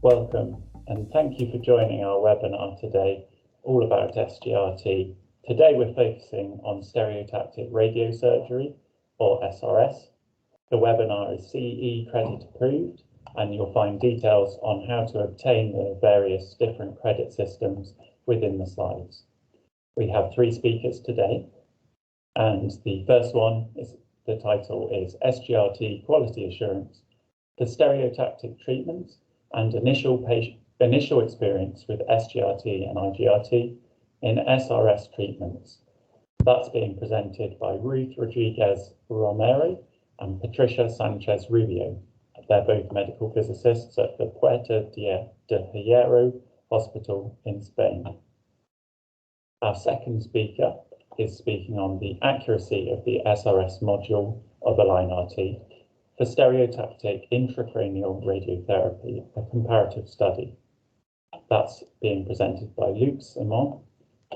Welcome and thank you for joining our webinar today, all about SGRT. Today we're focusing on stereotactic radiosurgery, or SRS. The webinar is CE credit approved, and you'll find details on how to obtain the various different credit systems within the slides. We have 3 speakers today, and the first one is, the title is SGRT Quality Assurance for Stereotactic Treatments and initial experience with SGRT and IGRT in SRS treatments. That's being presented by Ruth Rodríguez-Romero and Patricia Sánchez Rubio. They're both medical physicists at the Puerta de Hierro Hospital in Spain. Our second speaker is speaking on the accuracy of the SRS module of AlignRT for stereotactic intracranial radiotherapy, a comparative study. That's being presented by Luc Simon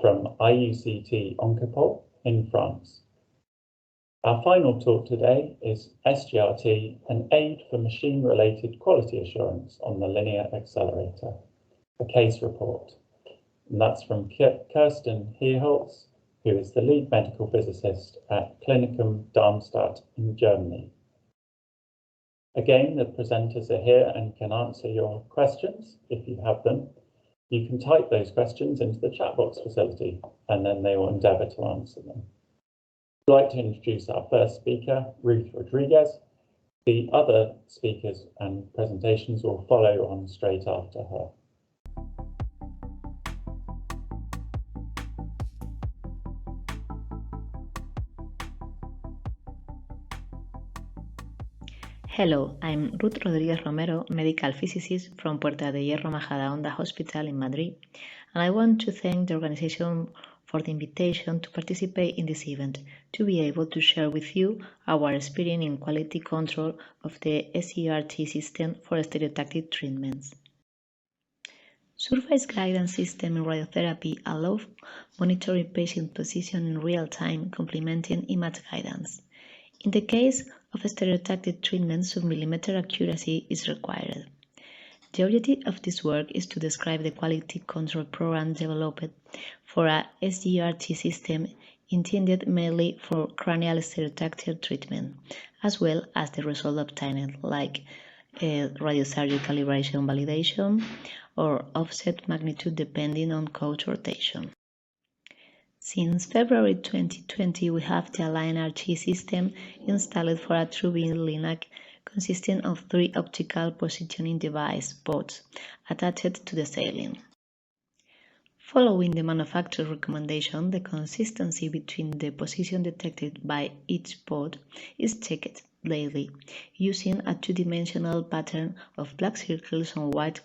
from IUCT-Oncopole in France. Our final talk today is SGRT, an aid for machine-related quality assurance on the linear accelerator, a case report. And that's from Kirsten Hierholz, who is the lead medical physicist at Klinikum Darmstadt in Germany. Again, the presenters are here and can answer your questions if you have them. You can type those questions into the chat box facility and then they will endeavour to answer them. I'd like to introduce our first speaker, Ruth Rodríguez. The other speakers and presentations will follow on straight after her. Hello, I'm Ruth Rodríguez-Romero, medical physicist from Puerta de Hierro Majadahonda Hospital in Madrid, and I want to thank the organization for the invitation to participate in this event, to be able to share with you our experience in quality control of the SGRT system for stereotactic treatments. Surface guidance system in radiotherapy allows monitoring patient position in real time, complementing image guidance. In the case of stereotactic treatment, sub-millimeter accuracy is required. The objective of this work is to describe the quality control program developed for a SGRT system intended mainly for cranial stereotactic treatment, as well as the result obtained, like radiosurgery calibration validation or offset magnitude depending on couch rotation. Since February 2020, we have the AlignRT system installed for a true-beam linac consisting of 3 optical positioning device pods attached to the ceiling. Following the manufacturer's recommendation, the consistency between the position detected by each pod is checked daily using a 2-dimensional pattern of black circles on white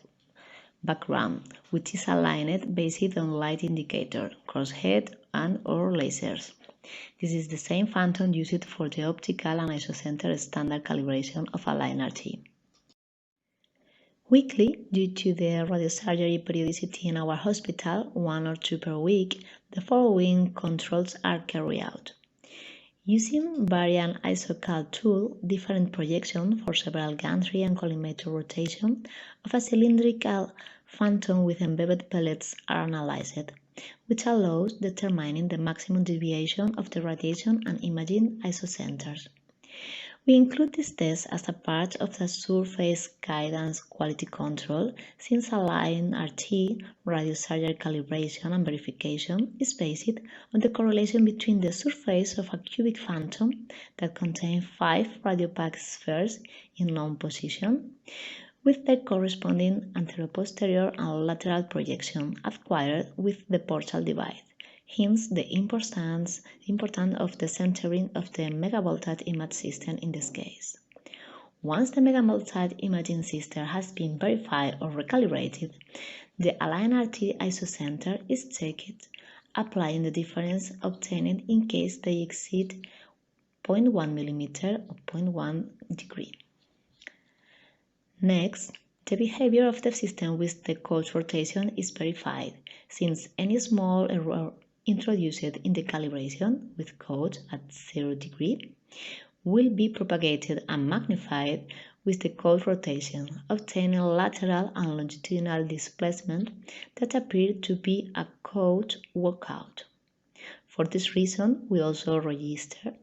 background, which is aligned based on light indicator, crosshead, and/or lasers. This is the same phantom used for the optical and isocenter standard calibration of AlignRT. Weekly, due to the radiosurgery periodicity in our hospital, 1 or 2 per week, the following controls are carried out. Using variant isocal tool, different projection for several gantry and collimator rotation of a cylindrical phantom with embedded pellets are analyzed, which allows determining the maximum deviation of the radiation and imaging isocenters. We include this test as a part of the surface guidance quality control, since AlignRT radiosurgery calibration and verification is based on the correlation between the surface of a cubic phantom that contains 5 radiopaque spheres in known position, with the corresponding anteroposterior and lateral projection acquired with the portal device. Hence, the importance of the centering of the megavoltage image system in this case. Once the megavoltage imaging system has been verified or recalibrated, the AlignRT isocenter is checked, applying the difference obtained in case they exceed 0.1 mm or 0.1 degree. Next, the behavior of the system with the couch rotation is verified, since any small error introduced in the calibration with couch at 0 degree will be propagated and magnified with the coach rotation, obtaining lateral and longitudinal displacement that appeared to be a coach workout. For this reason, we also register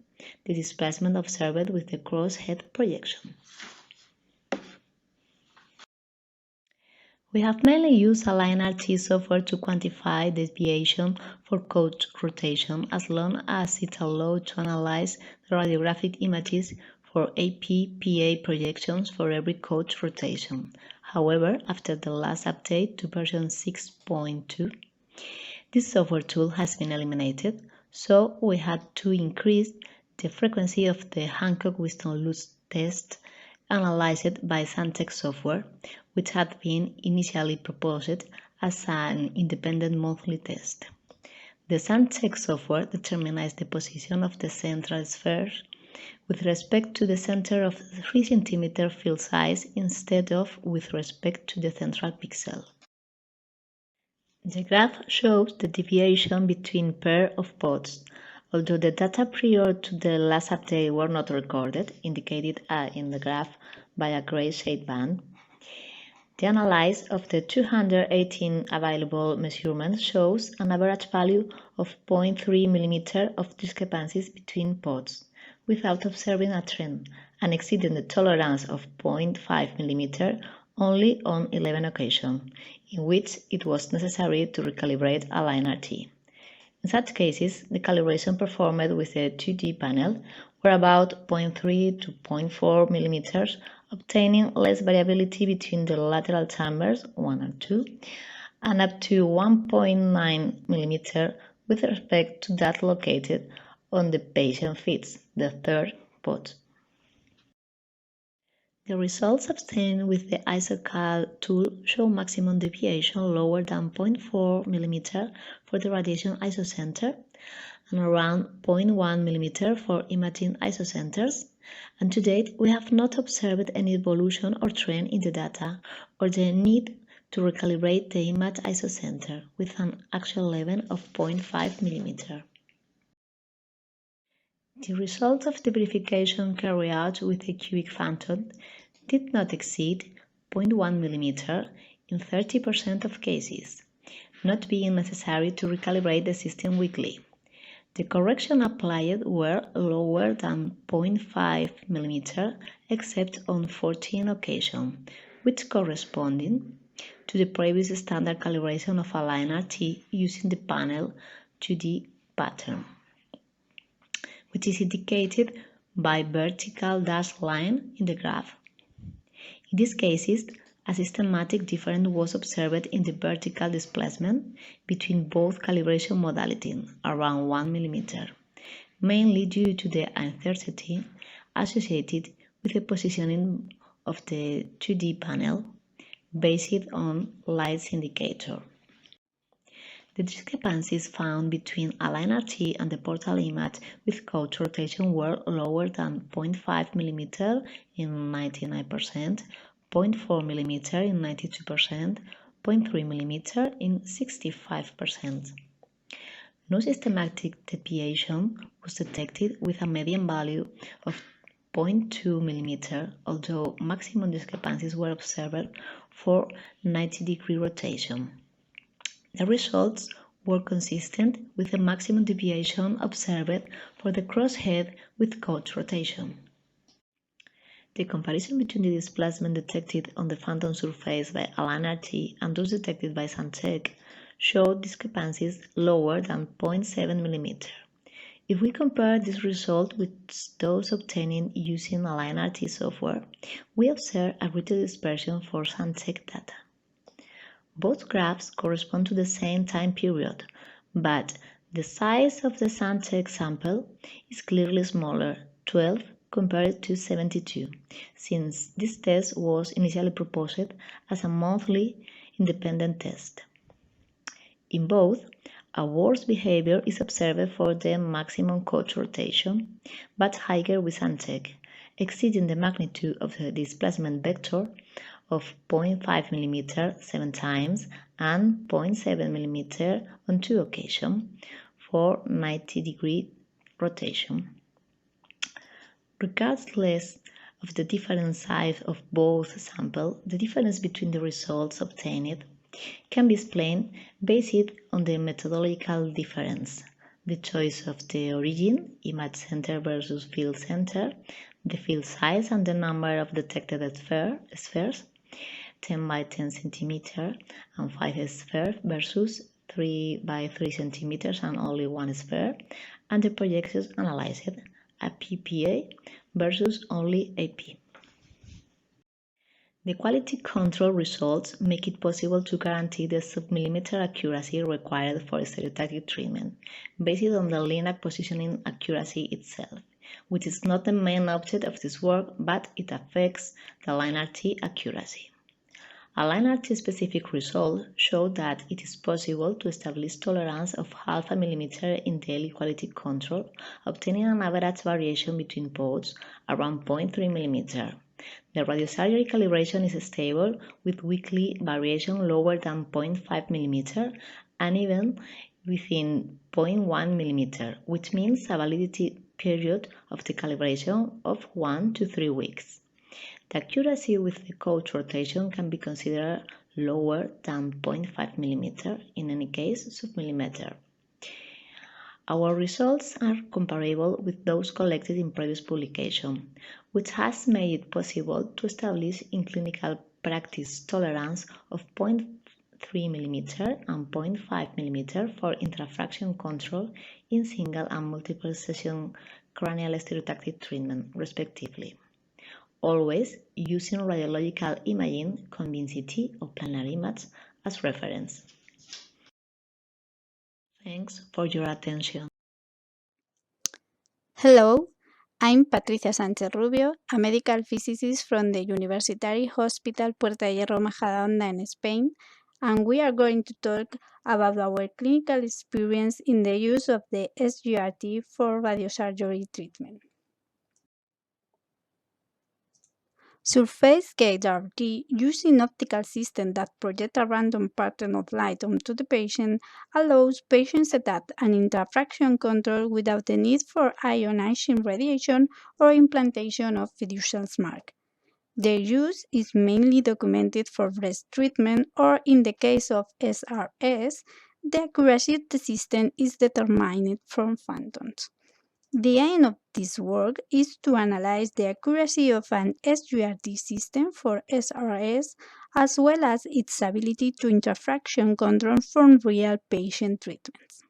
the displacement observed with the cross-head projection. We have mainly used AlignRT software to quantify the deviation for coach rotation as long as it allowed to analyze the radiographic images for AP-PA projections for every coach rotation. However, after the last update to version 6.2, this software tool has been eliminated, so we had to increase the frequency of the Hancock-Whitson-Lutz test analyzed by Sánchez software, which had been initially proposed as an independent monthly test. The Sánchez software determines the position of the central sphere with respect to the center of 3 cm field size instead of with respect to the central pixel. The graph shows the deviation between pair of pods. Although the data prior to the last update were not recorded, indicated in the graph by a gray shade band, the analysis of the 218 available measurements shows an average value of 0.3 mm of discrepancies between pods, without observing a trend, and exceeding the tolerance of 0.5 mm only on 11 occasions, in which it was necessary to recalibrate AlignRT. In such cases, the calibration performed with a 2D panel were about 0.3 to 0.4 mm, obtaining less variability between the lateral chambers, 1 and 2, and up to 1.9 mm with respect to that located on the patient feet, the third pod. The results obtained with the ISOCAL tool show maximum deviation lower than 0.4 mm for the radiation isocenter and around 0.1 mm for imaging isocenters, and to date we have not observed any evolution or trend in the data or the need to recalibrate the image isocenter with an actual level of 0.5 mm. The result of the verification carried out with a cubic phantom did not exceed 0.1 mm in 30% of cases, not being necessary to recalibrate the system weekly. The corrections applied were lower than 0.5 mm except on 14 occasions, which corresponded to the previous standard calibration of AlignRT using the panel 2D pattern, which is indicated by vertical dashed line in the graph. In these cases, a systematic difference was observed in the vertical displacement between both calibration modalities, around 1 mm, mainly due to the uncertainty associated with the positioning of the 2D panel based on light indicator. The discrepancies found between AlignRT and the portal image with coach rotation were lower than 0.5 mm in 99%, 0.4 mm in 92%, 0.3 mm in 65%. No systematic deviation was detected with a median value of 0.2 mm, although maximum discrepancies were observed for 90-degree rotation. The results were consistent with the maximum deviation observed for the crosshead with coach rotation. The comparison between the displacement detected on the phantom surface by AlignRT and those detected by Sánchez showed discrepancies lower than 0.7 mm. If we compare this result with those obtained using AlignRT software, we observe a greater dispersion for Sánchez data. Both graphs correspond to the same time period, but the size of the Sánchez sample is clearly smaller, 12 compared to 72, since this test was initially proposed as a monthly independent test. In both, a worse behavior is observed for the maximum coach rotation, but higher with Sánchez, exceeding the magnitude of the displacement vector of 0.5 mm 7 times and 0.7 mm on 2 occasions for 90-degree rotation. Regardless of the different size of both samples, the difference between the results obtained can be explained based on the methodological difference, the choice of the origin, image center versus field center, the field size and the number of detected spheres, 10 by 10 centimeter and 5 spheres versus 3 by 3 centimeters and only 1 sphere, and the projections analyzed, a PPA versus only AP. The quality control results make it possible to guarantee the sub-millimeter accuracy required for stereotactic treatment, based on the linear positioning accuracy itself, which is not the main object of this work, but it affects the AlignRT accuracy. AlignRT specific results show that it is possible to establish tolerance of half a millimeter in daily quality control, obtaining an average variation between pods around 0.3 millimeter. The radiosurgery calibration is stable with weekly variation lower than 0.5 millimeter and even within 0.1 millimeter, which means a validity period of the calibration of 1 to 3 weeks. The accuracy with the coach rotation can be considered lower than 0.5 millimeter, in any case sub-millimeter. Our results are comparable with those collected in previous publication, which has made it possible to establish in clinical practice tolerance of 0.3 millimeter and 0.5 millimeter for intrafraction control in single and multiple session cranial stereotactic treatment, respectively, always using radiological imaging, convex CT or planar image as reference. Thanks for your attention. Hello, I'm Patricia Sánchez Rubio, a medical physicist from the Universitario Hospital Puerta, Hierro, Majadahonda in Spain, and we are going to talk about our clinical experience in the use of the SGRT for radiosurgery treatment. Surface gauge RT, using optical system that project a random pattern of light onto the patient, allows patient setup and intrafraction control without the need for ionizing radiation or implantation of fiducial mark. Their use is mainly documented for breast treatment, or in the case of SRS, the accuracy of the system is determined from phantoms. The aim of this work is to analyze the accuracy of an SGRT system for SRS, as well as its ability to intrafraction control from real patient treatments.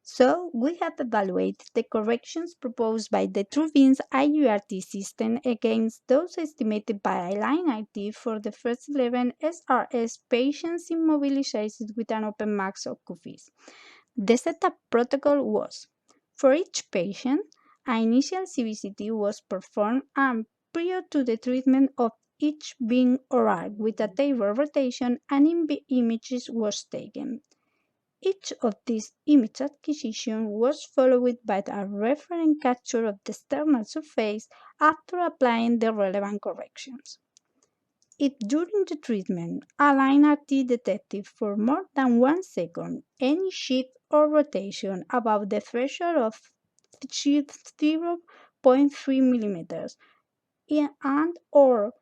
So, we have evaluated the corrections proposed by the TrueBeams IGRT system against those estimated by AlignRT for the first 11 SRS patients immobilized with an open max of cuffs. The setup protocol was: for each patient, an initial CBCT was performed, and prior to the treatment of each beam or arc with a table rotation, an image was taken. Each of these image acquisition was followed by a reference capture of the external surface after applying the relevant corrections. If during the treatment AlignRT detected for more than 1 second any shift or rotation above the threshold of 0.3 millimeters and or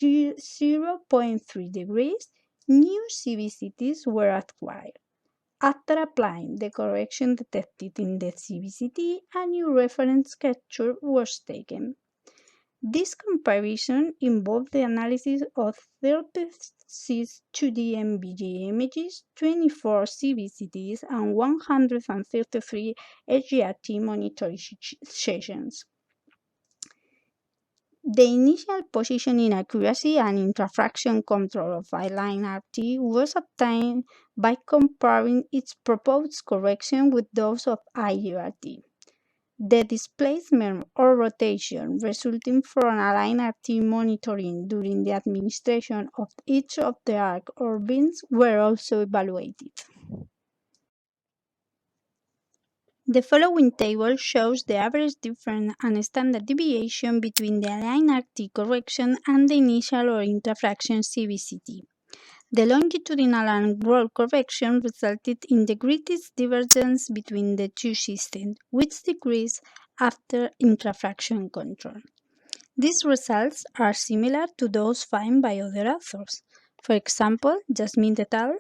0.3 degrees, new CBCTs were acquired. After applying the correction detected in the CBCT, a new reference capture was taken. This comparison involved the analysis of 36 2D MBG images, 24 CBCTs, and 133 SGRT monitoring sessions. The initial positioning accuracy and intrafraction control of AlignRT was obtained by comparing its proposed correction with those of IGRT. The displacement or rotation resulting from AlignRT monitoring during the administration of each of the arc or beams were also evaluated. The following table shows the average difference and standard deviation between the AlignRT correction and the initial or intrafraction CBCT. The longitudinal and roll correction resulted in the greatest divergence between the two systems, which decreased after intrafraction control. These results are similar to those found by other authors. For example, Jasmine et al.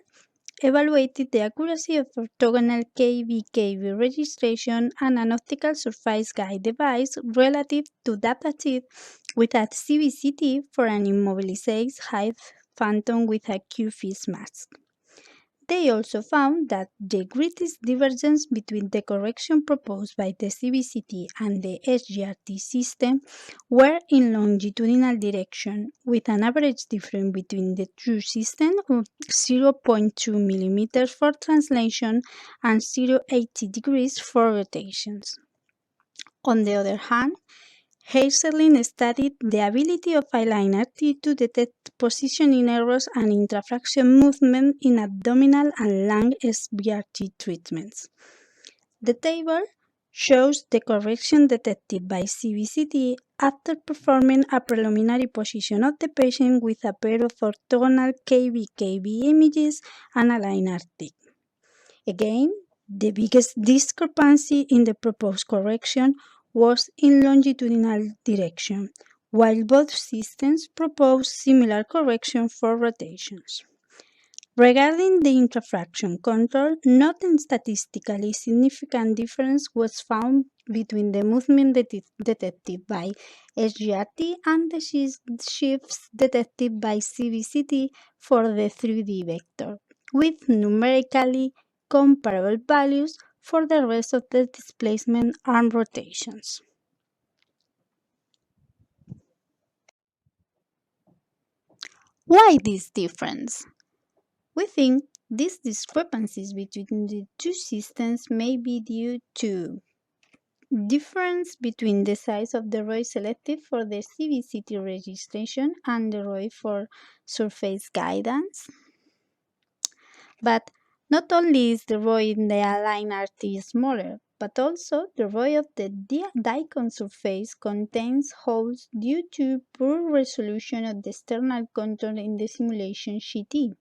Evaluated the accuracy of orthogonal KB-KB registration and an optical surface guide device relative to that achieved with a CBCT for an immobilized high phantom with a Q-Phys mask. They also found that the greatest divergence between the correction proposed by the CBCT and the SGRT system were in longitudinal direction, with an average difference between the two systems of 0.2 mm for translation and 0.80 degrees for rotations. On the other hand, Hierholz studied the ability of AlignRT to detect positioning errors and intrafraction movement in abdominal and lung SBRT treatments. The table shows the correction detected by CBCT after performing a preliminary position of the patient with a pair of orthogonal KB-KB images and AlignRT. Again, the biggest discrepancy in the proposed correction was in longitudinal direction, while both systems proposed similar correction for rotations. Regarding the intrafraction control, not a statistically significant difference was found between the movement detected by SGRT and the shifts detected by CBCT for the 3D vector, with numerically comparable values for the rest of the displacement and rotations. Why this difference? We think these discrepancies between the two systems may be due to difference between the size of the ROI selected for the CBCT registration and the ROI for surface guidance. But not only is the ROI in the AlignRT smaller, but also the ROI of the daikon surface contains holes due to poor resolution of the external contour in the simulation sheet E.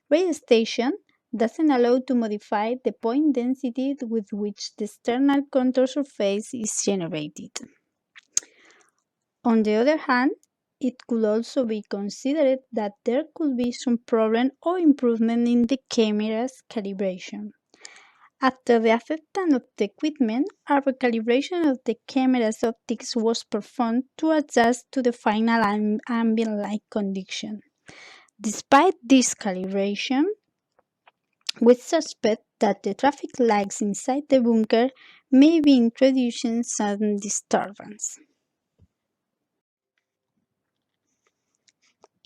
Registration doesn't allow to modify the point density with which the external contour surface is generated. On the other hand, it could also be considered that there could be some problem or improvement in the camera's calibration. After the acceptance of the equipment, a recalibration of the camera's optics was performed to adjust to the final ambient light condition. Despite this calibration, we suspect that the traffic lights inside the bunker may be introducing some disturbance.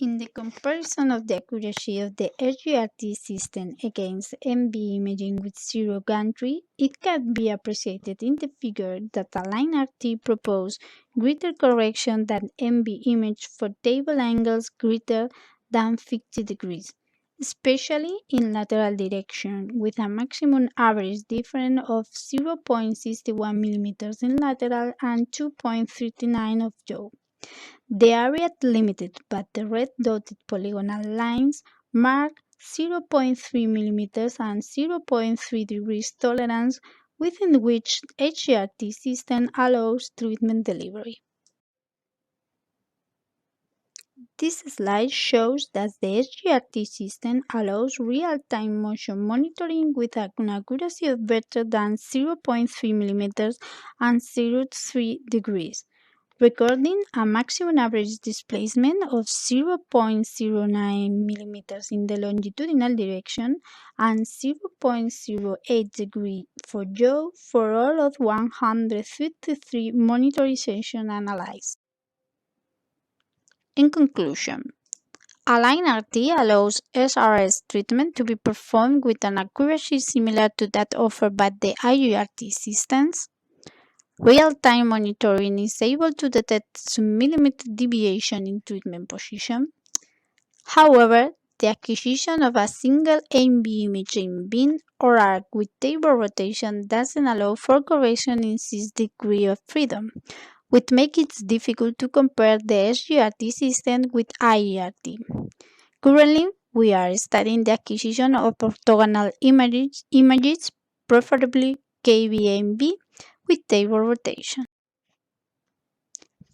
In the comparison of the accuracy of the SGRT system against MV imaging with zero gantry, it can be appreciated in the figure that AlignRT proposed greater correction than MV image for table angles greater than 50 degrees, especially in lateral direction, with a maximum average difference of 0.61 mm in lateral and 2.39 of yaw. The area limited, but the red dotted polygonal lines mark 0.3 mm and 0.3 degrees tolerance within which SGRT system allows treatment delivery. This slide shows that the SGRT system allows real-time motion monitoring with an accuracy of better than 0.3 mm and 0.3 degrees, recording a maximum average displacement of 0.09 mm in the longitudinal direction and 0.08 degree for yaw for all of 153 monitorization analyzed. In conclusion, AlignRT allows SRS treatment to be performed with an accuracy similar to that offered by the IGRT systems. Real-time monitoring is able to detect some millimeter deviation in treatment position. However, the acquisition of a single MV image in bin or arc with table rotation doesn't allow for correction in 6 degrees of freedom, which makes it difficult to compare the SGRT system with IGRT. Currently, we are studying the acquisition of orthogonal images, preferably KBMB, with table rotation.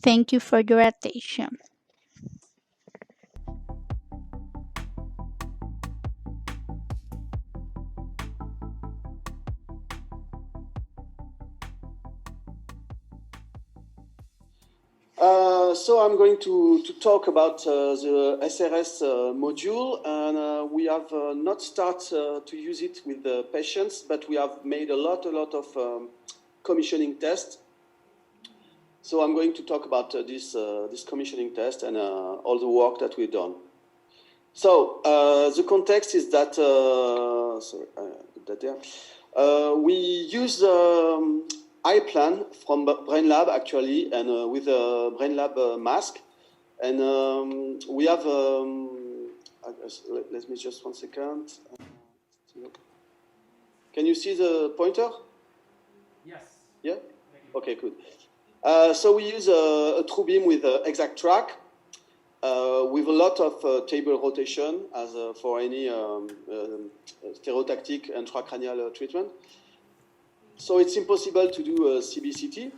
Thank you for your attention. So I'm going to talk about the SRS module, and we have not started to use it with the patients, but we have made a lot of commissioning tests. So I'm going to talk about this commissioning test and all the work that we've done. So the context is that we use iPlan from BrainLab actually, and with a BrainLab mask, and we have. Let me just 1 second. Can you see the pointer? Yes. Yeah. Okay. Good. So we use a true beam with exact track, with a lot of table rotation as for any stereotactic intracranial treatment. So it's impossible to do a CBCT,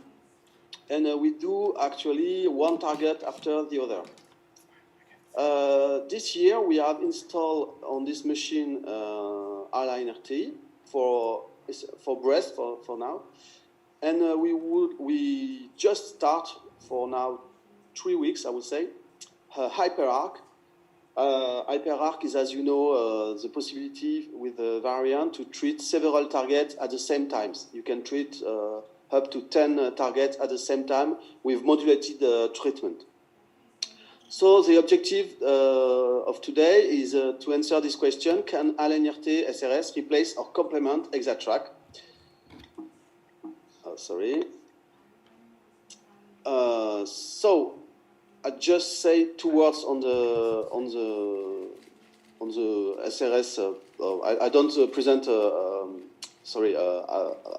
and we do actually one target after the other. This year we have installed on this machine AlignRT for breast for now, and we just start for now 3 weeks, I would say, HyperArc. HyperArc is, as you know, the possibility with the variant to treat several targets at the same time. You can treat up to 10 targets at the same time with modulated treatment. So the objective of today is to answer this question: can AlignRT SRS replace or complement ExaTrack? Sorry. So I just say 2 words on the SRS. I don't present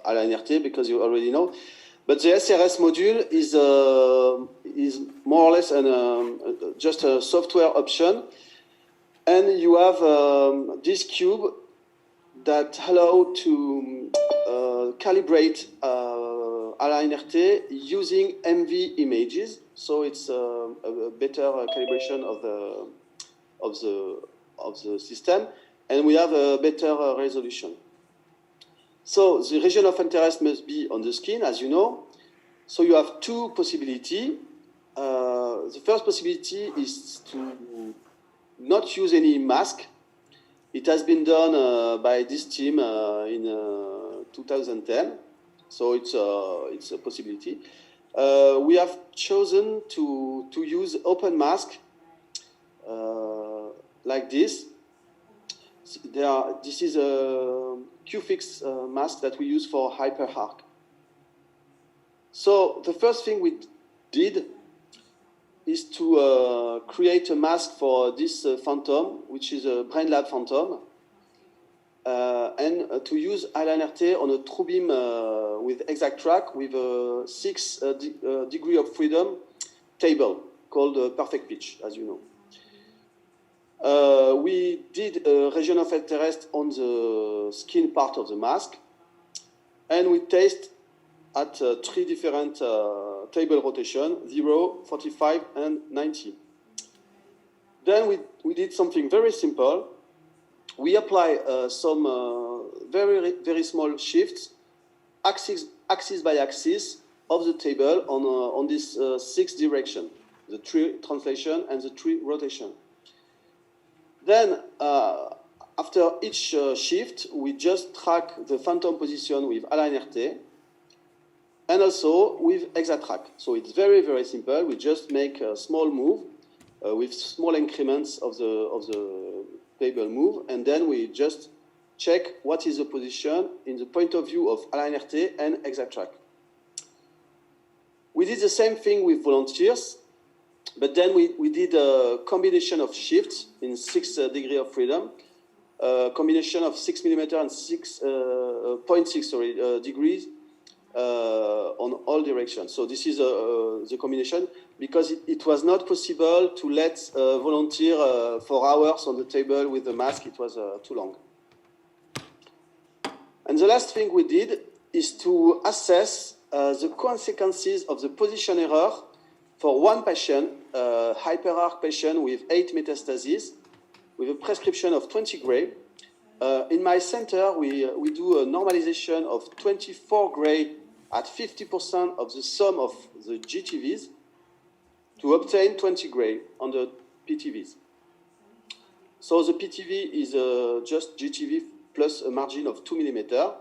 AlignRT because you already know. But the SRS module is more or less just a software option, and you have this cube that allow to calibrate AlignRT using MV images. So it's a better calibration of the system, and we have a better resolution. So the region of interest must be on the skin, as you know. So you have 2 possibilities. The first possibility is to not use any mask. It has been done by this team in 2010. So it's a possibility. We have chosen to use open mask like this. This is a Q-fix mask that we use for HyperArc. So the first thing we did is to create a mask for this phantom, which is a BrainLab phantom, and to use AlignRT on a true beam with exact track with a 6 degree of freedom table called perfect pitch, as you know. We did a region of interest on the skin part of the mask, and we test at 3 different table rotation, 0, 45, and 90. Then we did something very simple. We apply some very small shifts, axis by axis of the table on this 6 direction, the 3 translation and the 3 rotation. Then after each shift, we just track the phantom position with AlignRT and also with ExaTrack. So it's very simple. We just make a small move with small increments of the table move, and then we just check what is the position in the point of view of AlignRT and ExaTrack. We did the same thing with volunteers, but then we did a combination of shifts in 6 degree of freedom, combination of 6 millimeter and 0.6 degrees on all directions. So this is the combination, because it was not possible to let a volunteer for hours on the table with the mask. It was too long. And the last thing we did is to assess the consequences of the position error for one patient, a hyperarc patient with 8 metastases, with a prescription of 20 gray. In my center, we do a normalization of 24 gray at 50% of the sum of the GTVs to obtain 20 gray on the PTVs. So the PTV is just GTV plus a margin of 2 millimeter.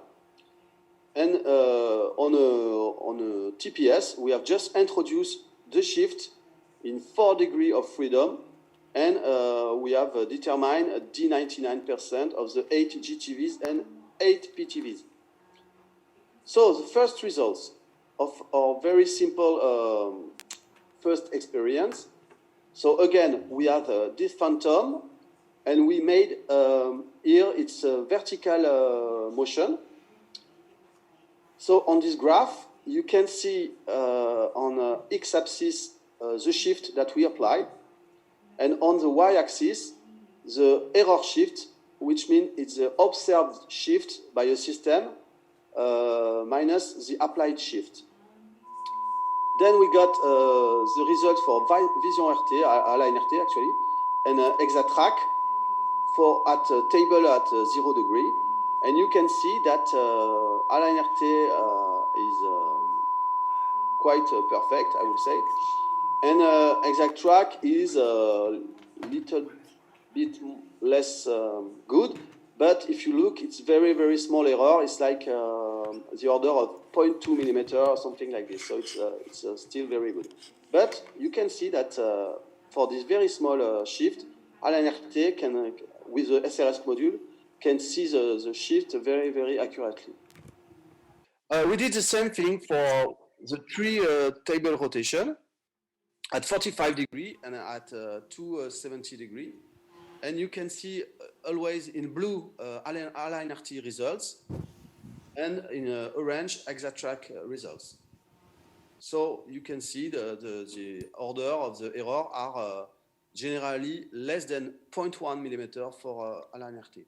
And on a TPS, we have just introduced the shift in 4 degrees of freedom, and we have determined a D99% of the 8 GTVs and 8 PTVs. So the first results of our very simple first experience. So again, we have this phantom, and we made here it's a vertical motion. So on this graph, you can see on x-axis the shift that we apply, and on the y-axis the error shift, which means it's the observed shift by a system minus the applied shift. Then we got the result for Vision-RT, AlignRT actually, and ExaTrack for at table at 0 degree. And you can see that AlignRT is quite perfect, I would say. And ExaTrack is a little bit less good. But if you look, it's very, very small error. It's like the order of 0.2 millimeter or something like this. So it's still very good. But you can see that for this very small shift, AlignRT can, with the SRS module, can see the shift very, very accurately. We did the same thing for the 3 table rotation at 45 degree and at 270 degree. And you can see always in blue AlignRT results and in orange ExaTrack results. So you can see the order of the error are generally less than 0.1 millimeter for AlignRT.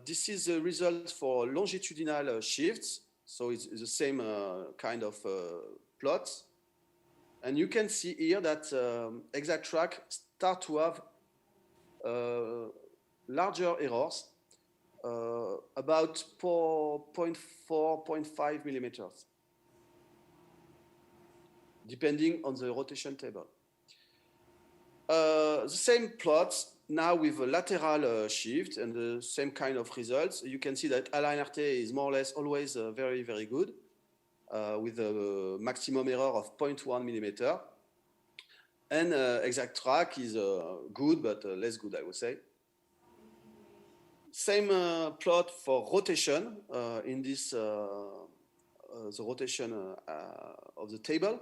This is the result for longitudinal shifts. So it's the same kind of plot. And you can see here that ExaTrack start to have larger errors, about 0.4, 0.5 millimeters, depending on the rotation table. The same plots now with a lateral shift and the same kind of results. You can see that AlignRT is more or less always very, very good. With a maximum error of 0.1 millimeter. And ExaTrack is good, but less good, I would say. Same plot for rotation in this, the rotation of the table.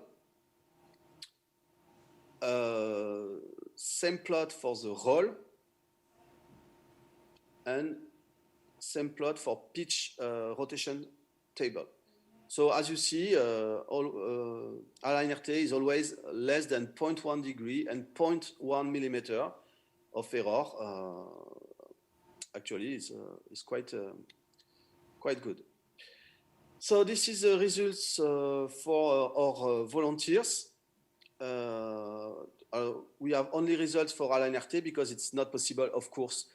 Same plot for the roll. And same plot for pitch rotation table. So as you see, AlignRT is always less than 0.1 degree and 0.1 millimeter of error. Actually, it's quite good. So this is the results for our volunteers. We have only results for AlignRT because it's not possible, of course,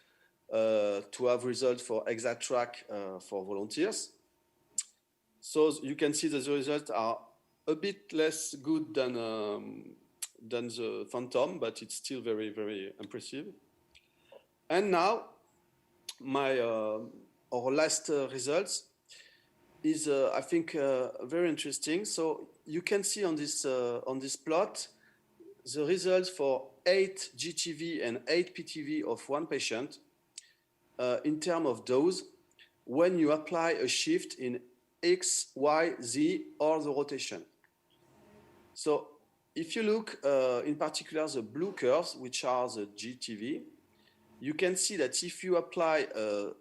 to have results for ExaTrack for volunteers. So you can see that the results are a bit less good than the Phantom, but it's still very, very impressive. And now, our last results is, I think, very interesting. So you can see on this plot the results for 8 GTV and 8 PTV of one patient in terms of dose when you apply a shift in X, Y, Z, or the rotation. So if you look in particular the blue curves, which are the GTV, you can see that if you apply a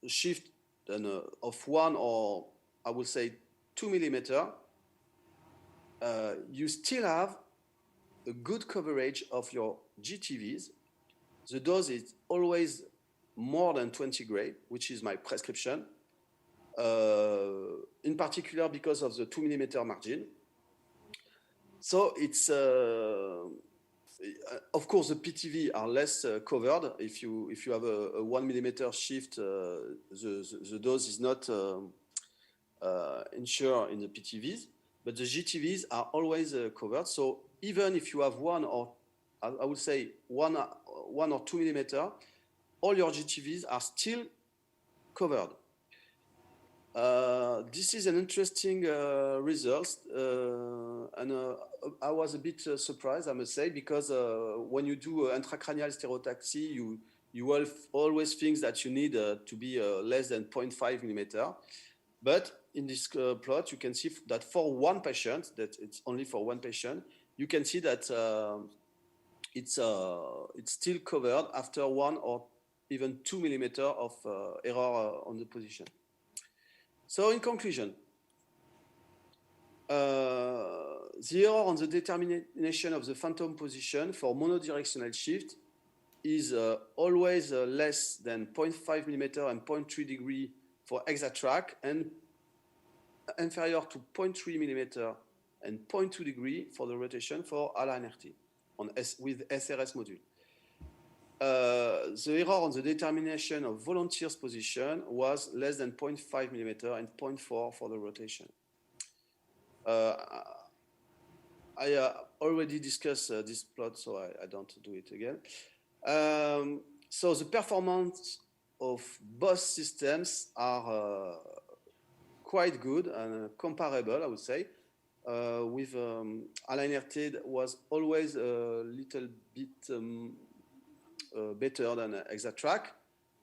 shift of 1 or I would say 2 millimeter, you still have a good coverage of your GTVs. The dose is always more than 20 gray, which is my prescription, in particular because of the 2 mm margin. So it's, of course, the PTV are less covered. If you have a 1 mm shift, the dose is not insured in the PTVs, but the GTVs are always covered. So even if you have one or, I would say, 1 or 2 mm, all your GTVs are still covered. This is an interesting result, and I was a bit surprised, I must say, because when you do intracranial stereotactic, you will always think that you need to be less than 0.5 mm. But in this plot, you can see that for one patient, that it's only for one patient, you can see that it's still covered after 1 or even 2 mm of error on the position. So in conclusion, the error on the determination of the phantom position for monodirectional shift is always less than 0.5 mm and 0.3 degree for ExaTrack, and inferior to 0.3 mm and 0.2 degree for the rotation for AlignRT with SRS module. The error on the determination of volunteers' position was less than 0.5 mm and 0.4 for the rotation. I already discussed this plot, so I don't do it again. So the performance of both systems are quite good and comparable, I would say. With AlignRT was always a little bit better than ExaTrack,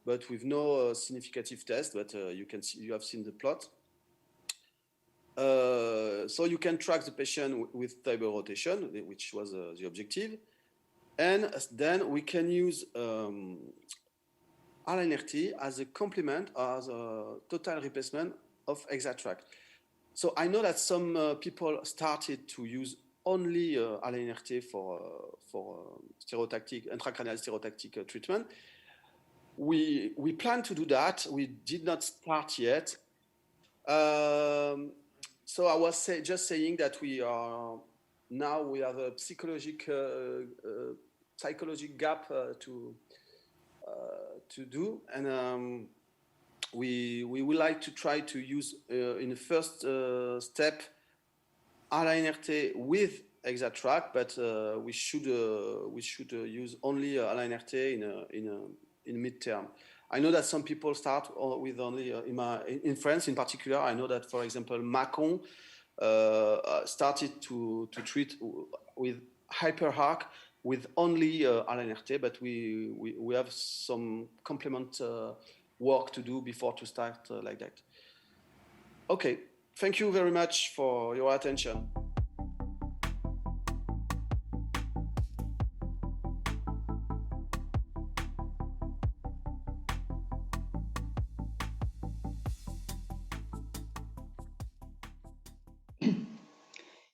but with no significant test. But you have seen the plot. So you can track the patient with table rotation, which was the objective, and then we can use AlignRT as a complement, as a total replacement of ExaTrack. So I know that some people started to use only AlignRT for stereotactic, intracranial stereotactic treatment. We plan to do that. We did not start yet. So I was just saying that we have a psychological gap to do, and we would like to try to use in the first step AlignRT with ExaTrack, but we should use only AlignRT in midterm. I know that some people start with only in France in particular. I know that, for example, Macron started to treat with hyperarc with only AlignRT, but we have some complement work to do before to start like that. Okay, thank you very much for your attention.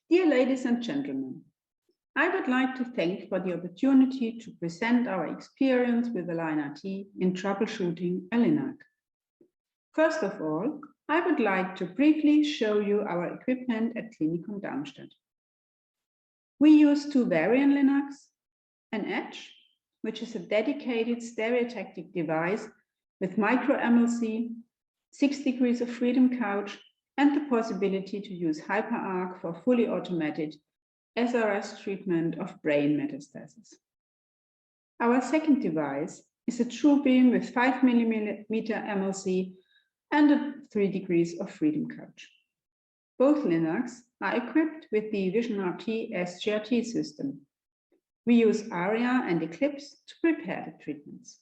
Dear ladies and gentlemen, I would like to thank for the opportunity to present our experience with AlignRT in troubleshooting a Linac. First of all, I would like to briefly show you our equipment at Klinikum Darmstadt. We use 2 variant Linacs, an Edge, which is a dedicated stereotactic device with micro MLC, 6 degrees of freedom couch, and the possibility to use hyperarc for fully automated SRS treatment of brain metastasis. Our second device is a TrueBeam with 5 mm MLC and a 3 degrees of freedom couch. Both Linacs are equipped with the VisionRT SGRT system. We use ARIA and Eclipse to prepare the treatments.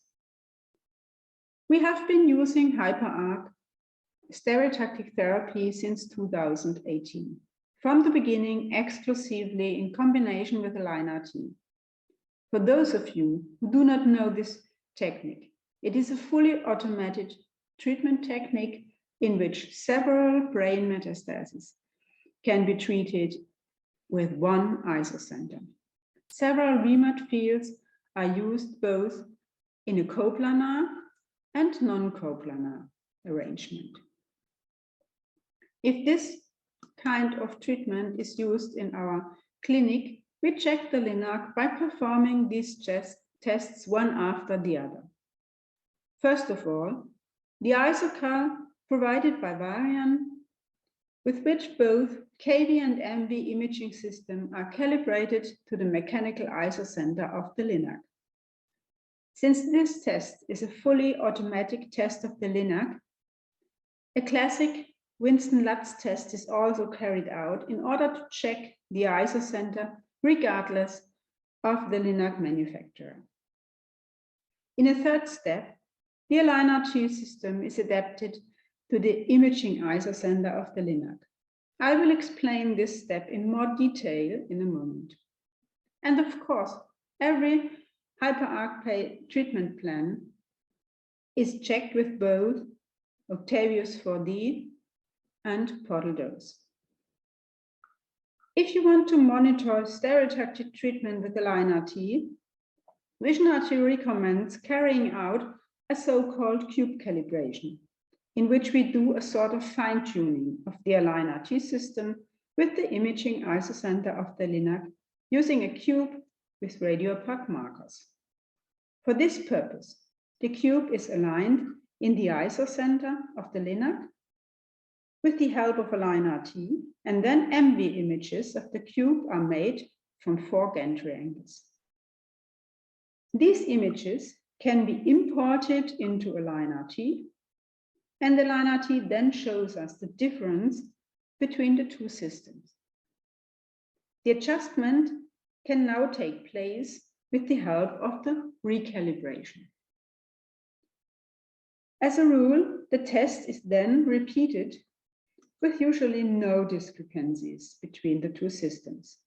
We have been using hyperarc stereotactic therapy since 2018. From the beginning, exclusively in combination with AlignRT. For those of you who do not know this technique, it is a fully automated treatment technique in which several brain metastases can be treated with one isocenter. Several remote fields are used both in a coplanar and non-coplanar arrangement. If this kind of treatment is used in our clinic, we check the LINAC by performing these tests one after the other. First of all, the isocal provided by Varian, with which both KV and MV imaging system are calibrated to the mechanical isocenter of the LINAC. Since this test is a fully automatic test of the LINAC, a classic Winston-Lutz test is also carried out in order to check the isocenter regardless of the LINAC manufacturer. In a third step, the AlignRT system is adapted to the imaging isocenter of the LINAC. I will explain this step in more detail in a moment. And of course, every hyperarc treatment plan is checked with both Octavius 4D and portal dose. If you want to monitor stereotactic treatment with AlignRT, VisionRT recommends carrying out a so-called cube calibration, in which we do a sort of fine-tuning of the AlignRT system with the imaging isocenter of the LINAC using a cube with radiopaque markers. For this purpose, the cube is aligned in the isocenter of the LINAC with the help of AlignRT, and then MV images of the cube are made from 4 gantry angles. These images can be imported into AlignRT, and AlignRT then shows us the difference between the two systems. The adjustment can now take place with the help of the recalibration. As a rule, the test is then repeated with usually no discrepancies between the two systems.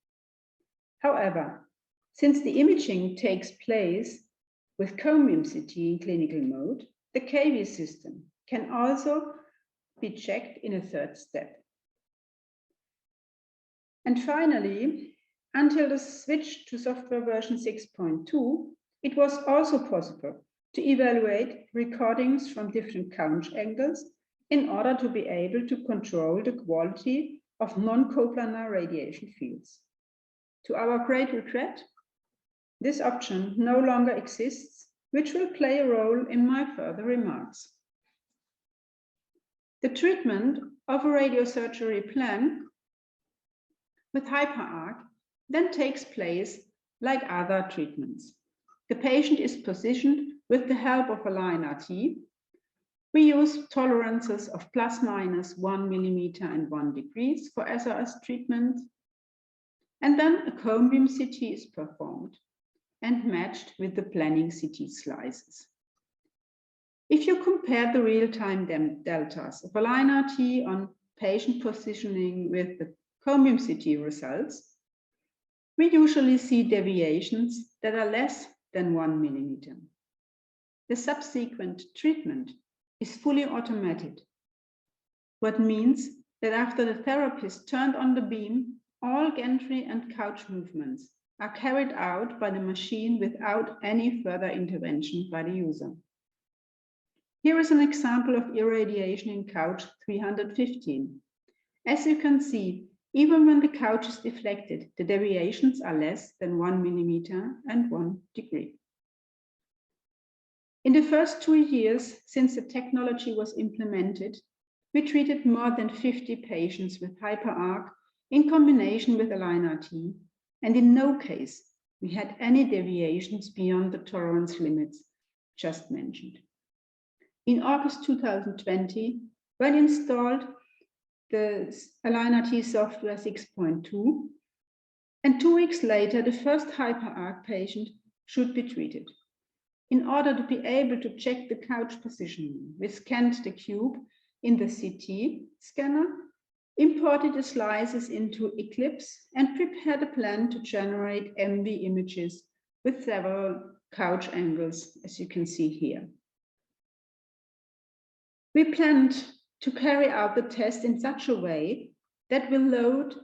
However, since the imaging takes place with cone-beam CT in clinical mode, the KV system can also be checked in a third step. And finally, until the switch to software version 6.2, it was also possible to evaluate recordings from different couch angles in order to be able to control the quality of non-coplanar radiation fields. To our great regret, this option no longer exists, which will play a role in my further remarks. The treatment of a radiosurgery plan with hyperarc then takes place like other treatments. The patient is positioned with the help of AlignRT. We use tolerances of ±1 millimeter and 1 degree for SRS treatment. And then a cone-beam CT is performed and matched with the planning CT slices. If you compare the real-time deltas of AlignRT on patient positioning with the cone-beam CT results, we usually see deviations that are less than 1 millimeter. The subsequent treatment is fully automated, what means that after the therapist turned on the beam, all gantry and couch movements are carried out by the machine without any further intervention by the user. Here is an example of irradiation in couch 315. As you can see, even when the couch is deflected, the deviations are less than 1 millimeter and 1 degree. In the first 2 years since the technology was implemented, we treated more than 50 patients with hyperarc in combination with AlignRT, and in no case we had any deviations beyond the tolerance limits just mentioned. In August 2020, when installed the AlignRT software 6.2, and 2 weeks later, the first hyperarc patient should be treated. In order to be able to check the couch positioning, we scanned the cube in the CT scanner, imported the slices into Eclipse, and prepared a plan to generate MV images with several couch angles, as you can see here. We planned to carry out the test in such a way that will load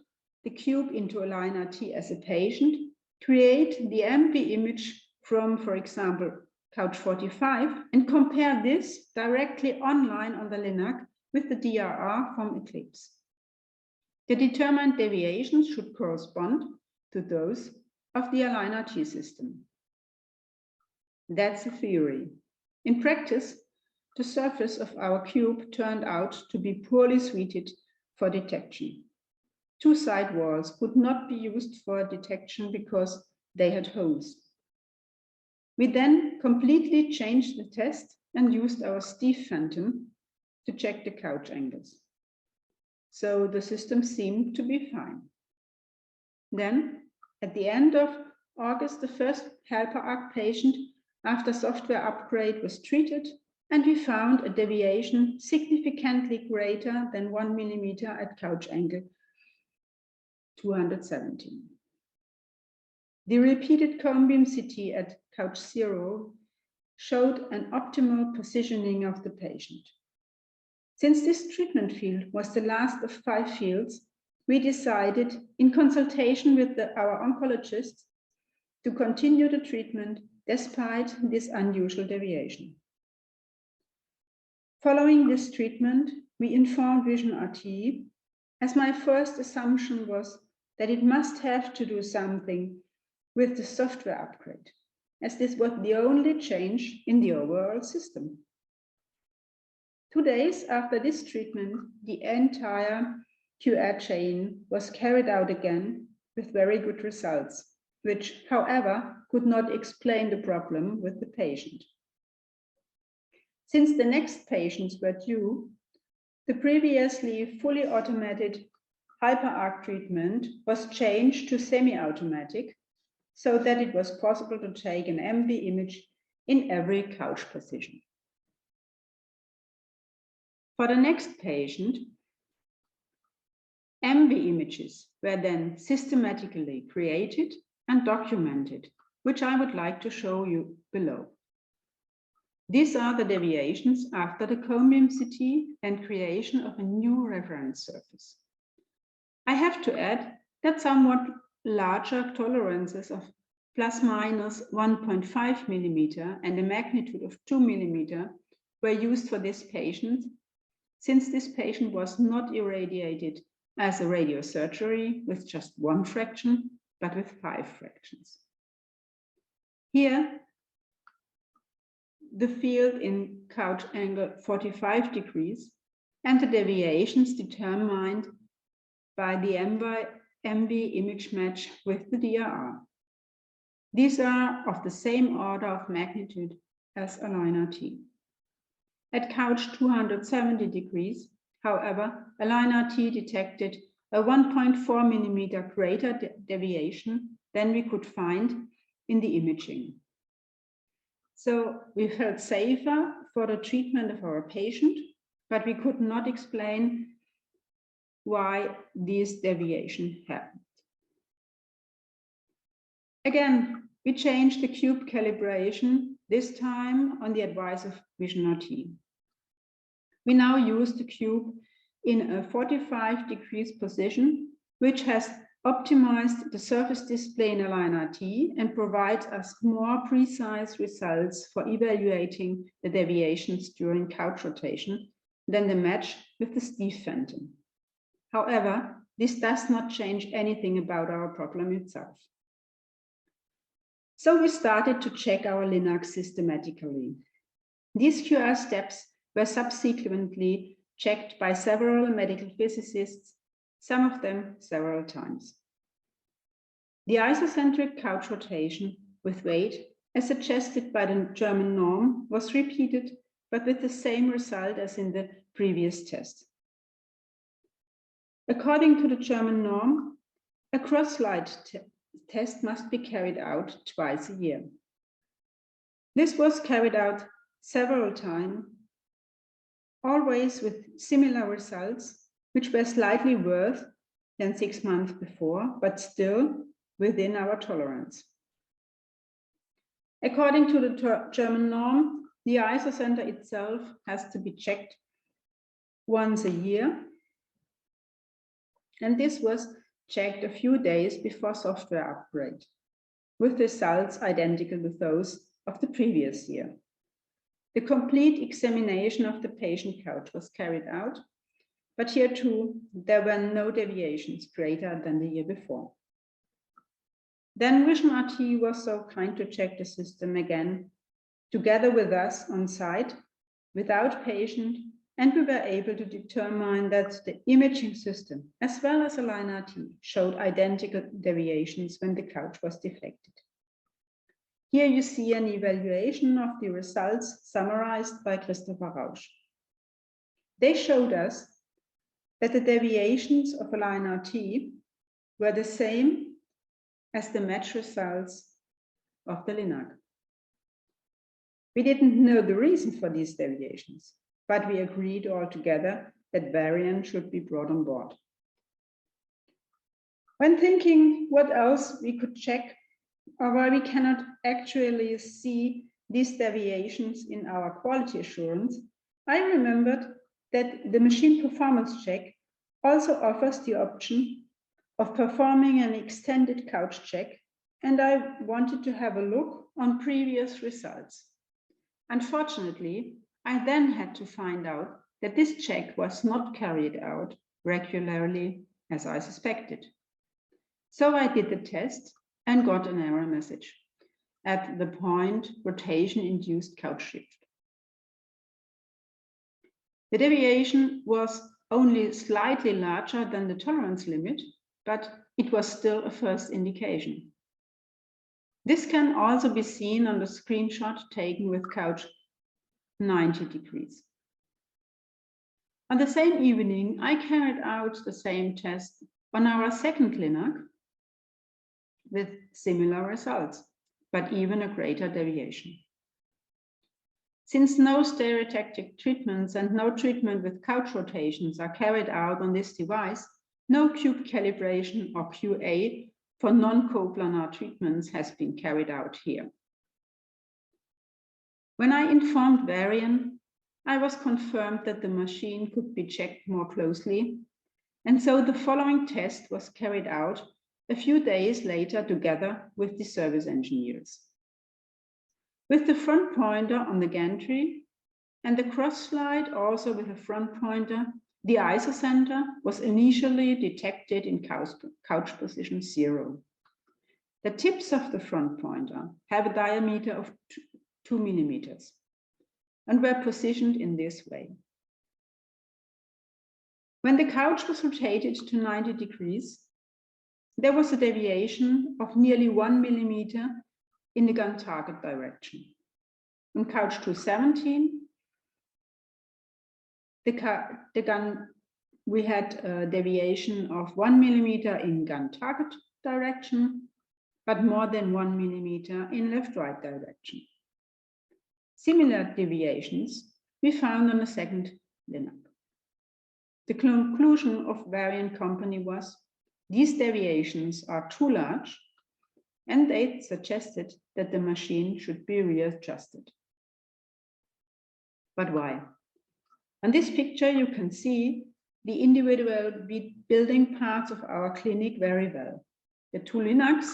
the cube into AlignRT as a patient, create the MV image from, for example, couch 45 and compare this directly online on the LINAC with the DRR from Eclipse. The determined deviations should correspond to those of the AlignRT system. That's the theory. In practice, the surface of our cube turned out to be poorly suited for detection. Two side walls could not be used for detection because they had holes. We then completely changed the test and used our Steve phantom to check the couch angles. So the system seemed to be fine. Then, at the end of August, the first helper ARC patient after software upgrade was treated, and we found a deviation significantly greater than 1 millimeter at couch angle 217. The repeated cone beam CT at couch 0 showed an optimal positioning of the patient. Since this treatment field was the last of 5 fields, we decided, in consultation with our oncologist, to continue the treatment despite this unusual deviation. Following this treatment, we informed Vision RT, as my first assumption was that it must have to do something with the software upgrade, as this was the only change in the overall system. 2 days after this treatment, the entire QR chain was carried out again with very good results, which, however, could not explain the problem with the patient. Since the next patients were due, the previously fully automated hyper-arc treatment was changed to semi-automatic so that it was possible to take an MV image in every couch position. For the next patient, MV images were then systematically created and documented, which I would like to show you below. These are the deviations after the cone beam CT and creation of a new reference surface. I have to add that somewhat larger tolerances of plus minus 1.5 millimeter and a magnitude of 2 millimeter were used for this patient, since this patient was not irradiated as a radiosurgery with just 1 fraction, but with 5 fractions. Here, the field in couch angle 45 degrees and the deviations determined by the MV image match with the DRR. These are of the same order of magnitude as AlignRT. At couch 270 degrees, however, AlignRT detected a 1.4 millimeter greater deviation than we could find in the imaging. So we felt safer for the treatment of our patient, but we could not explain why this deviation happened. Again, we changed the cube calibration, this time on the advice of Vision RT. We now use the cube in a 45 degrees position, which has optimized the surface display in AlignRT and provides us more precise results for evaluating the deviations during couch rotation than the match with the Steve phantom. However, this does not change anything about our problem itself. So we started to check our LINAC systematically. These QR steps were subsequently checked by several medical physicists, some of them several times. The isocentric couch rotation with weight, as suggested by the German norm, was repeated, but with the same result as in the previous test. According to the German norm, a cross-slide test must be carried out twice a year. This was carried out several times, always with similar results, which were slightly worse than 6 months before, but still within our tolerance. According to the German norm, the isocenter itself has to be checked once a year, and this was checked a few days before software upgrade, with results identical with those of the previous year. The complete examination of the patient couch was carried out, but here too, there were no deviations greater than the year before. Then Vision RT was so kind to check the system again, together with us on site, without patient, and we were able to determine that the imaging system, as well as AlignRT, showed identical deviations when the couch was deflected. Here you see an evaluation of the results summarized by Christopher Rausch. They showed us that the deviations of AlignRT were the same as the match results of the LINAC. We didn't know the reason for these deviations, but we agreed all together that variant should be brought on board. When thinking what else we could check, or why we cannot actually see these deviations in our quality assurance, I remembered that the machine performance check also offers the option of performing an extended couch check, and I wanted to have a look on previous results. Unfortunately, I then had to find out that this check was not carried out regularly as I suspected. So I did the test and got an error message at the point rotation-induced couch shift. The deviation was only slightly larger than the tolerance limit, but it was still a first indication. This can also be seen on the screenshot taken with couch 90 degrees. On the same evening, I carried out the same test on our second LINAC with similar results, but even a greater deviation. Since no stereotactic treatments and no treatment with couch rotations are carried out on this device, no cube calibration or QA for non-coplanar treatments has been carried out here. When I informed Varian, I was confirmed that the machine could be checked more closely, and so the following test was carried out a few days later together with the service engineers. With the front pointer on the gantry and the cross slide also with a front pointer, the isocenter was initially detected in couch position 0. The tips of the front pointer have a diameter of 2 millimeters and were positioned in this way. When the couch was rotated to 90 degrees, there was a deviation of nearly 1 millimeter in the gun target direction. On couch 217, we had a deviation of 1 millimeter in gun target direction, but more than 1 millimeter in left-right direction. Similar deviations we found on the second LINAC. The conclusion of Varian company was these deviations are too large, and they suggested that the machine should be readjusted. But why? On this picture, you can see the individual building parts of our clinic very well. The 2 LINACs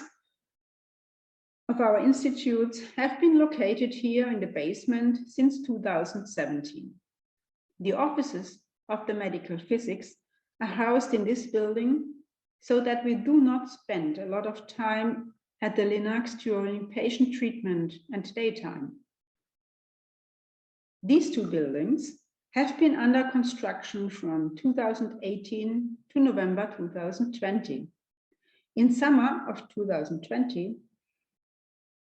of our institutes have been located here in the basement since 2017. The offices of the medical physics are housed in this building so that we do not spend a lot of time at the LINACs during patient treatment and daytime. These 2 buildings have been under construction from 2018 to November 2020. In summer of 2020,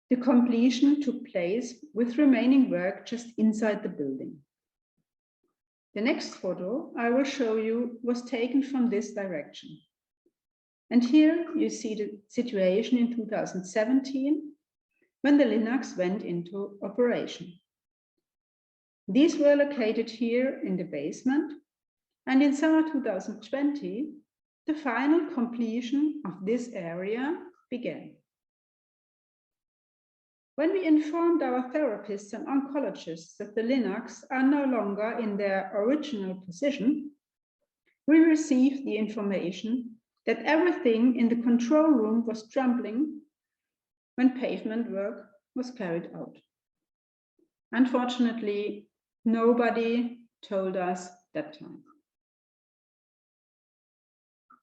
the completion took place with remaining work just inside the building. The next photo I will show you was taken from this direction. And here you see the situation in 2017 when the LINACs went into operation. These were located here in the basement, and in summer 2020, the final completion of this area began. When we informed our therapists and oncologists that the LINACs are no longer in their original position, we received the information that everything in the control room was trembling when pavement work was carried out. Unfortunately, nobody told us that time.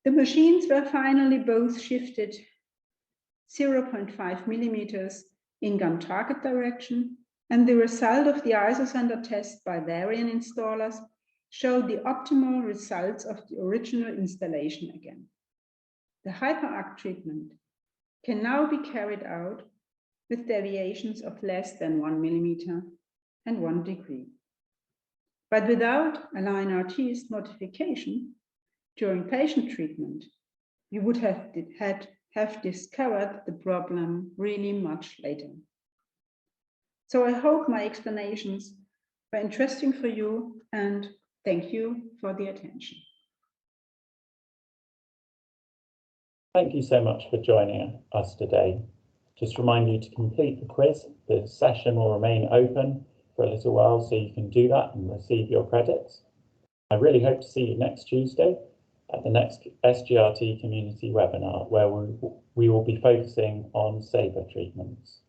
The machines were finally both shifted 0.5 millimeters in gun target direction, and the result of the isosender test by variant installers showed the optimal results of the original installation again. The hyperarc treatment can now be carried out with deviations of less than 1 millimeter and 1 degree. But without AlignRT's notification during patient treatment, you would have discovered the problem really much later. So I hope my explanations were interesting for you, and thank you for the attention. Thank you so much for joining us today. Just remind you to complete the quiz. The session will remain open for a little while, so you can do that and receive your credits. I really hope to see you next Tuesday at the next SGRT community webinar, where we will be focusing on SABR treatments.